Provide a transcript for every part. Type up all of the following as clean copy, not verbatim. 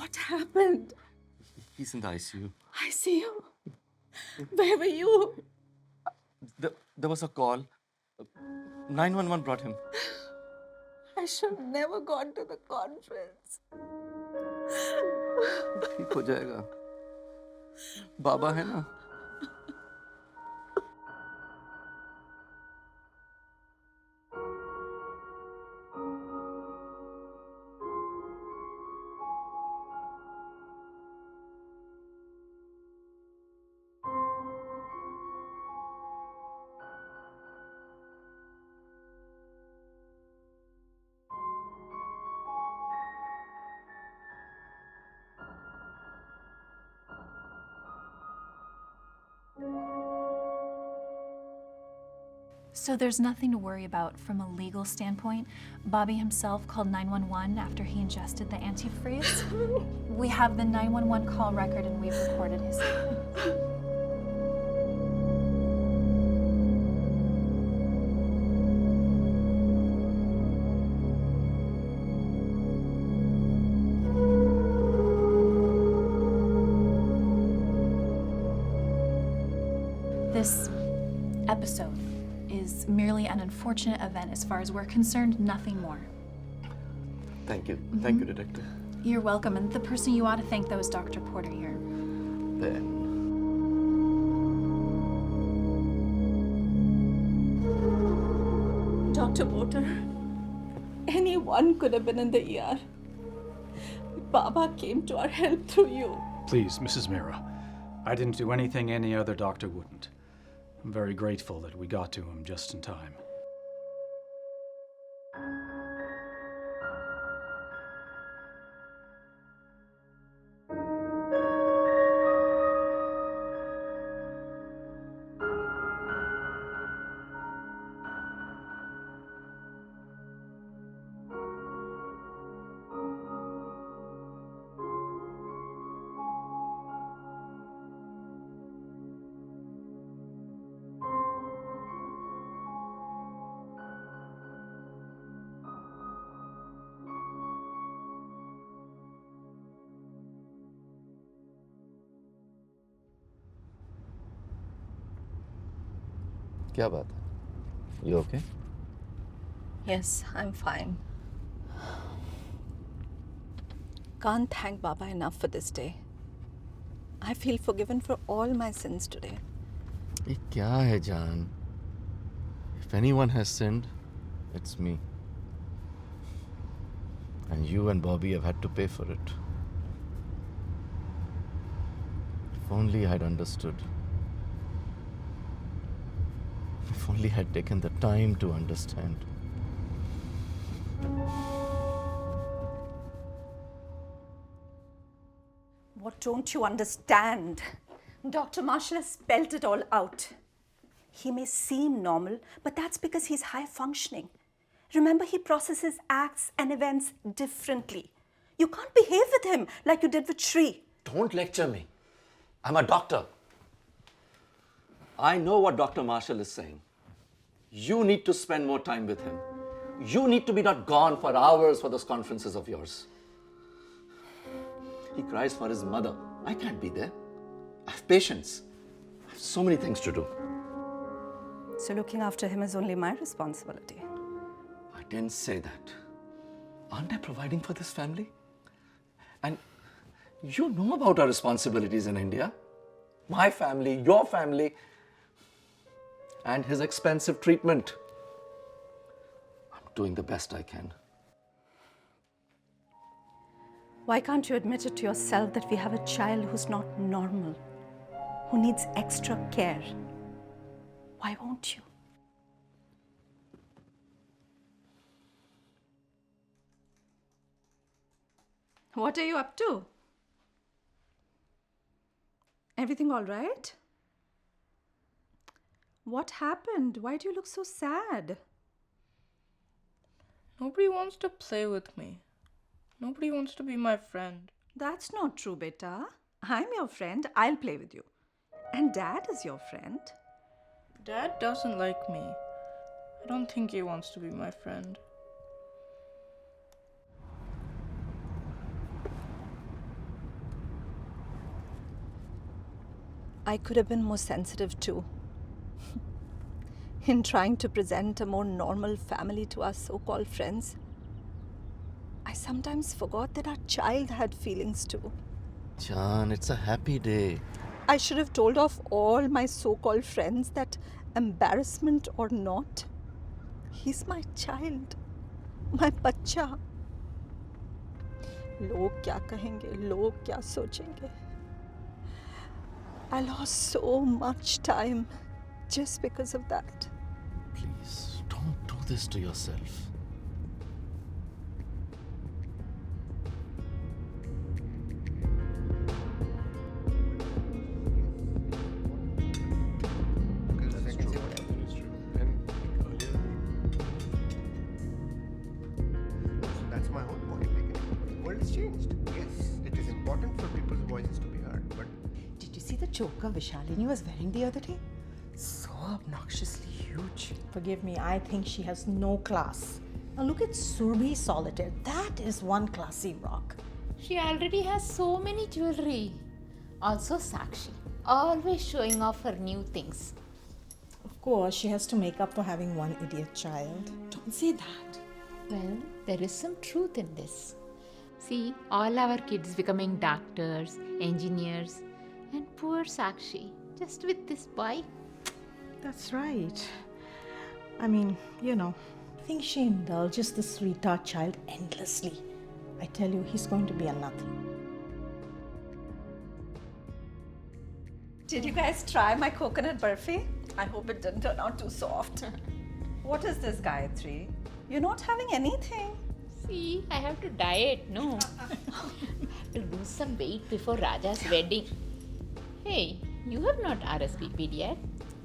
What happened? He's in the ICU. ICU? Where were you? There was a call. 911 brought him. I should have never gone to the conference. ठीक हो जाएगा. बाबा है ना. So there's nothing to worry about from a legal standpoint. Bobby himself called 911 after he ingested the antifreeze. We have the 911 call record and we've recorded his statement. This episode is merely an unfortunate event as far as we're concerned, nothing more. Thank you. Thank you, Detective. You're welcome, and the person you ought to thank, though, is Dr. Porter here. Ben. Dr. Porter, anyone could have been in the ER. Baba came to our help through you. Please, Mrs. Mehra, I didn't do anything any other doctor wouldn't. I'm very grateful that we got to him just in time. क्या बात है? You okay? Yes, I'm fine. Can't thank Baba enough for this day. I feel forgiven for all my sins today. ये क्या है जान? If anyone has sinned, it's me. And you and Bobby have had to pay for it. If only I'd understood. If only I'd taken the time to understand. What don't you understand? Dr. Marshall has spelled it all out. He may seem normal, but that's because he's high functioning. Remember, he processes acts and events differently. You can't behave with him like you did with Shri. Don't lecture me. I'm a doctor. I know what Dr. Marshall is saying. You need to spend more time with him. You need to be not gone for hours for those conferences of yours. He cries for his mother. I can't be there. I have patience. I have so many things to do. So looking after him is only my responsibility. I didn't say that. Aren't I providing for this family? And you know about our responsibilities in India. My family, your family, and his expensive treatment. I'm doing the best I can. Why can't you admit it to yourself that we have a child who's not normal, who needs extra care? Why won't you? What are you up to? Everything all right? What happened? Why do you look so sad? Nobody wants to play with me. Nobody wants to be my friend. That's not true, beta. I'm your friend. I'll play with you. And Dad is your friend. Dad doesn't like me. I don't think he wants to be my friend. I could have been more sensitive too. In trying to present a more normal family to our so-called friends, I sometimes forgot that our child had feelings too. Jan, it's a happy day. I should have told off all my so-called friends that, embarrassment or not, he's my child, my bachcha. लोग क्या कहेंगे, लोग क्या सोचेंगे? I lost so much time just because of that. Please, don't do this to yourself. That's my whole point. The world has changed. Yes, it is important for people's voices to be heard, but Did you see the choker Vishalini was wearing the other day? So obnoxiously huge. Forgive me, I think she has no class. Now look at Surbi Solitaire. That is one classy rock. She already has so many jewelry. Also Sakshi, always showing off her new things. Of course, she has to make up for having one idiot child. Don't say that. Well, there is some truth in this. See, all our kids becoming doctors, engineers, and poor Sakshi, just with this boy. That's right. I mean, I think she indulges the sweetheart child endlessly. I tell you, he's going to be a nothing. Did you guys try my coconut burfi? I hope it didn't turn out too soft. What is this, Gayatri? You're not having anything. See, I have to diet, no? I have to lose some weight before Raja's wedding. Hey, you have not RSVP'd yet.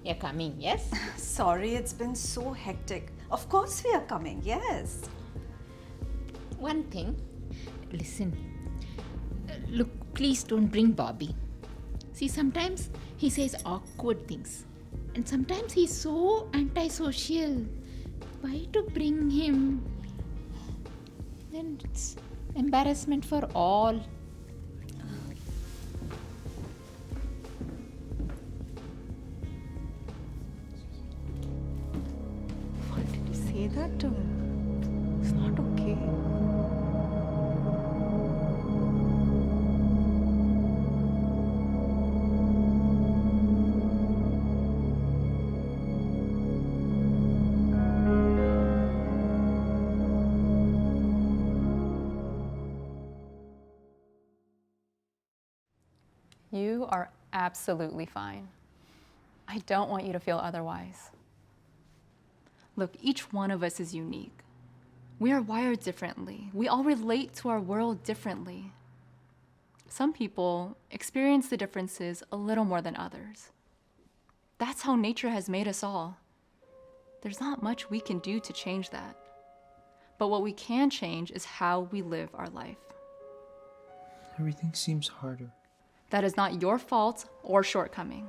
You're coming, yes? Sorry, it's been so hectic. Of course we are coming, yes. One thing, listen. Look, please don't bring Bobby. See, sometimes he says awkward things. And sometimes he's so antisocial. Why to bring him? Then it's embarrassment for all. Why did you say that to him? It's not okay. You are absolutely fine. I don't want you to feel otherwise. Look, each one of us is unique. We are wired differently. We all relate to our world differently. Some people experience the differences a little more than others. That's how nature has made us all. There's not much we can do to change that. But what we can change is how we live our life. Everything seems harder. That is not your fault or shortcoming.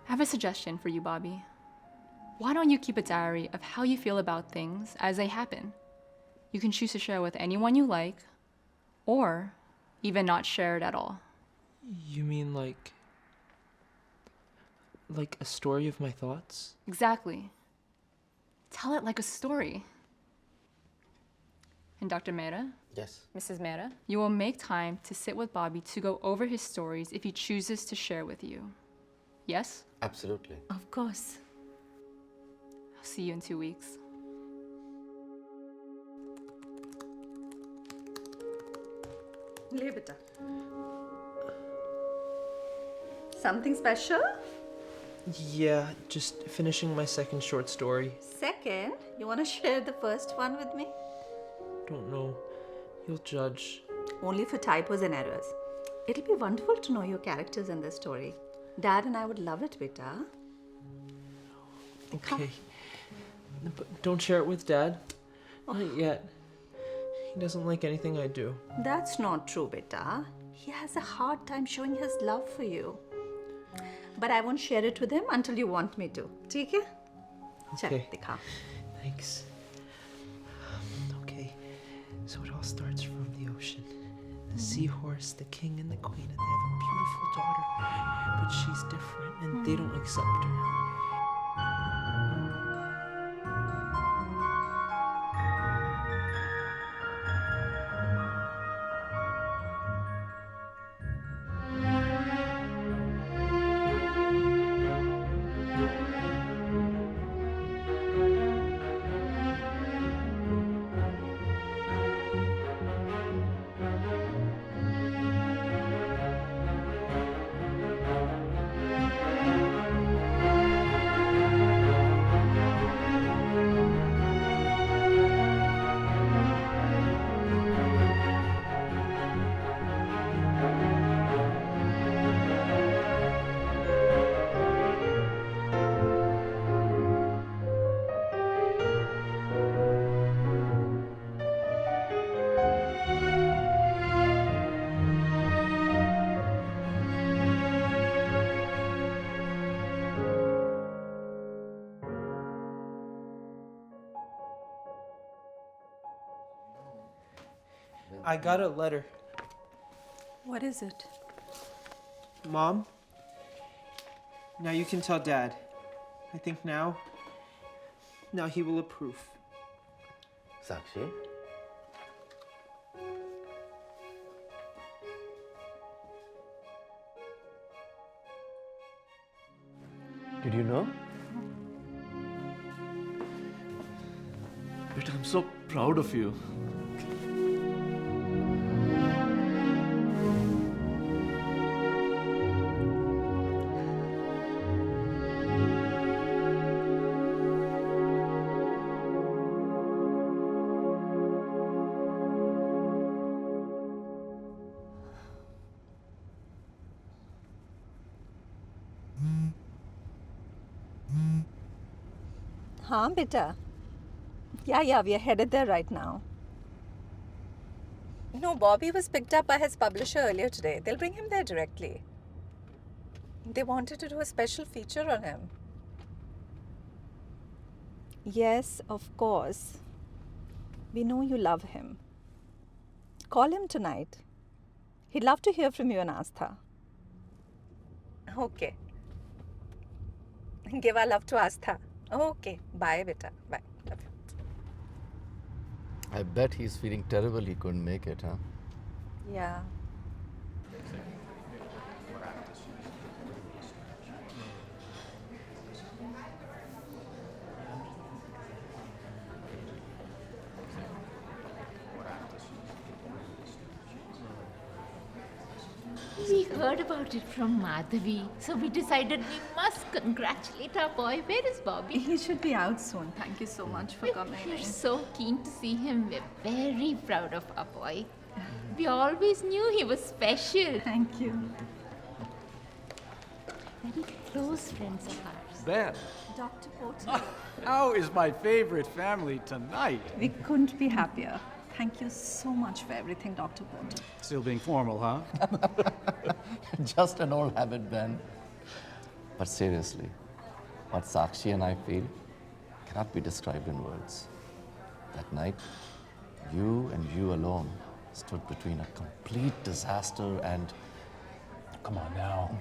I have a suggestion for you, Bobby. Why don't you keep a diary of how you feel about things as they happen? You can choose to share with anyone you like, or even not share it at all. You mean like a story of my thoughts? Exactly. Tell it like a story. And Dr. Mehra? Yes. Mrs. Mehra, you will make time to sit with Bobby to go over his stories if he chooses to share with you. Yes? Absolutely. Of course. I'll see you in 2 weeks. Le beta. Something special? Yeah, just finishing my second short story. Second, you want to share the first one with me? Don't know. You'll judge. Only for typos and errors. It'll be wonderful to know your characters in this story. Dad and I would love it, beta. Okay. But don't share it with Dad. Not yet. He doesn't like anything I do. That's not true, beta. He has a hard time showing his love for you. But I won't share it with him until you want me to. ठीक है? चल, Okay. दिखा. Thanks. Okay. So it all starts from the ocean. The seahorse, the king, and the queen, and they have a beautiful beautiful daughter, but she's different and they don't accept her. I got a letter. What is it? Mom, now you can tell Dad. I think now he will approve. Sakshi? Did you know? But I'm so proud of you. Haan, beta. Yeah, we are headed there right now. No, Bobby was picked up by his publisher earlier today. They'll bring him there directly. They wanted to do a special feature on him. Yes, of course. We know you love him. Call him tonight. He'd love to hear from you and Astha. Okay. Give our love to Astha. Okay. Bye, beta. Bye. Love you. I bet he's feeling terrible he couldn't make it, huh? Yeah. We heard about it from Madhavi, so we decided we must congratulate our boy. Where is Bobby? He should be out soon. Thank you so much for coming. We're so keen to see him. We're very proud of our boy. We always knew he was special. Thank you. Very close friends of ours. Ben, Dr. Porter. how is my favorite family tonight? We couldn't be happier. Thank you so much for everything, Dr. Porter. Still being formal, huh? Just an old habit, Ben. But seriously, what Sakshi and I feel cannot be described in words. That night, you and you alone stood between a complete disaster and... Come on now.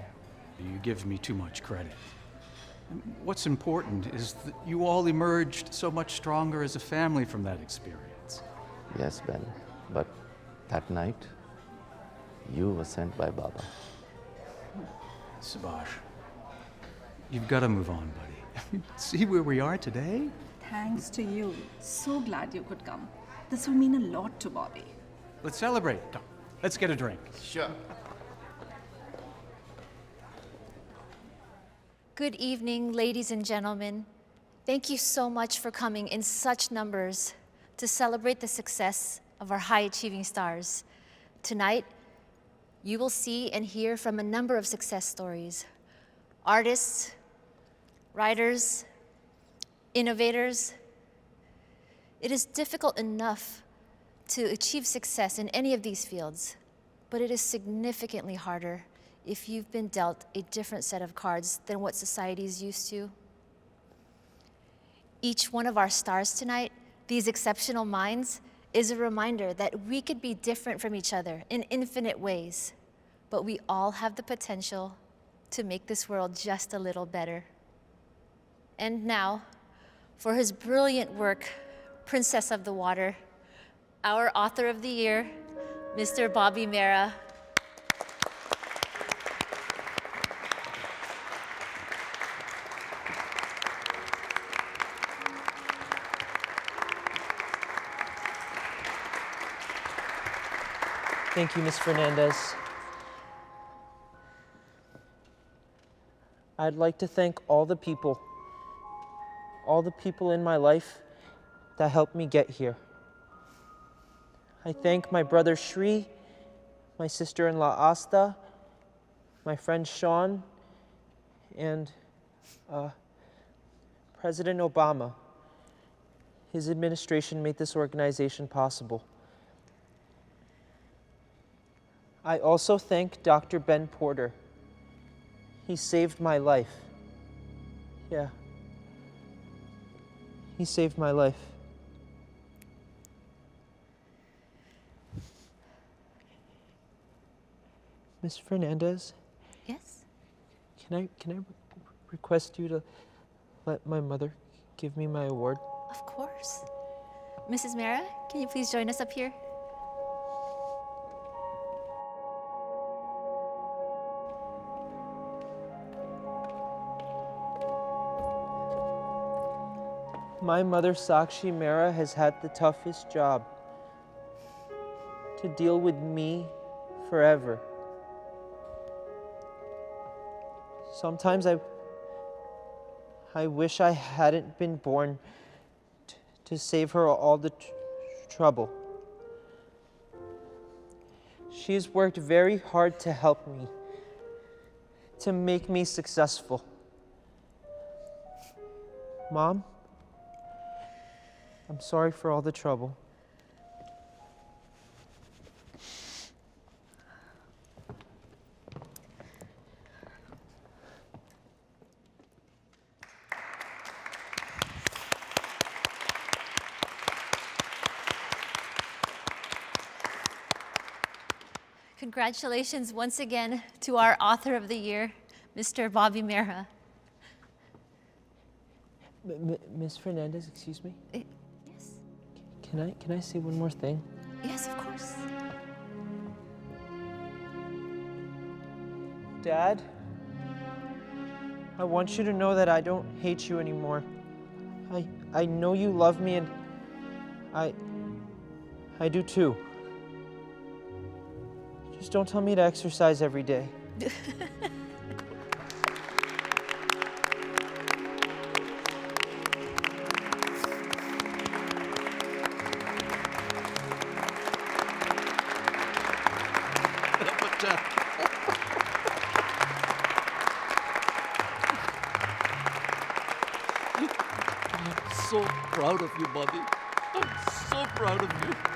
You give me too much credit. What's important is that you all emerged so much stronger as a family from that experience. Yes, Ben, but that night, you were sent by Baba. Subhash, you've got to move on, buddy. See where we are today? Thanks to you. So glad you could come. This will mean a lot to Bobby. Let's celebrate. Come, let's get a drink. Sure. Good evening, ladies and gentlemen. Thank you so much for coming in such numbers to celebrate the success of our high-achieving stars. Tonight, you will see and hear from a number of success stories. Artists, writers, innovators. It is difficult enough to achieve success in any of these fields, but it is significantly harder if you've been dealt a different set of cards than what society is used to. Each one of our stars tonight, these exceptional minds, is a reminder that we could be different from each other in infinite ways, but we all have the potential to make this world just a little better. And now, for his brilliant work, Princess of the Water, our author of the year, Mr. Bobby Mehra. Thank you, Ms. Fernandez. I'd like to thank all the people in my life that helped me get here. I thank my brother Shri, my sister-in-law Asta, my friend Sean, and President Obama. His administration made this organization possible. I also thank Dr. Ben Porter. He saved my life. Yeah. He saved my life. Ms. Fernandez? Yes? Can I request you to let my mother give me my award? Of course. Mrs. Mehra, can you please join us up here? My mother, Sakshi Mehra, has had the toughest job to deal with me forever. Sometimes I wish I hadn't been born to save her all the trouble. She's worked very hard to help me, to make me successful. Mom, I'm sorry for all the trouble. Congratulations once again to our author of the year, Mr. Bobby Mehra. Ms. Fernandez, excuse me? Yes? Can I say one more thing? Yes, of course. Dad, I want you to know that I don't hate you anymore. I know you love me, and I do too. Just don't tell me to exercise every day. I'm so proud of you, Bobby. I'm so proud of you.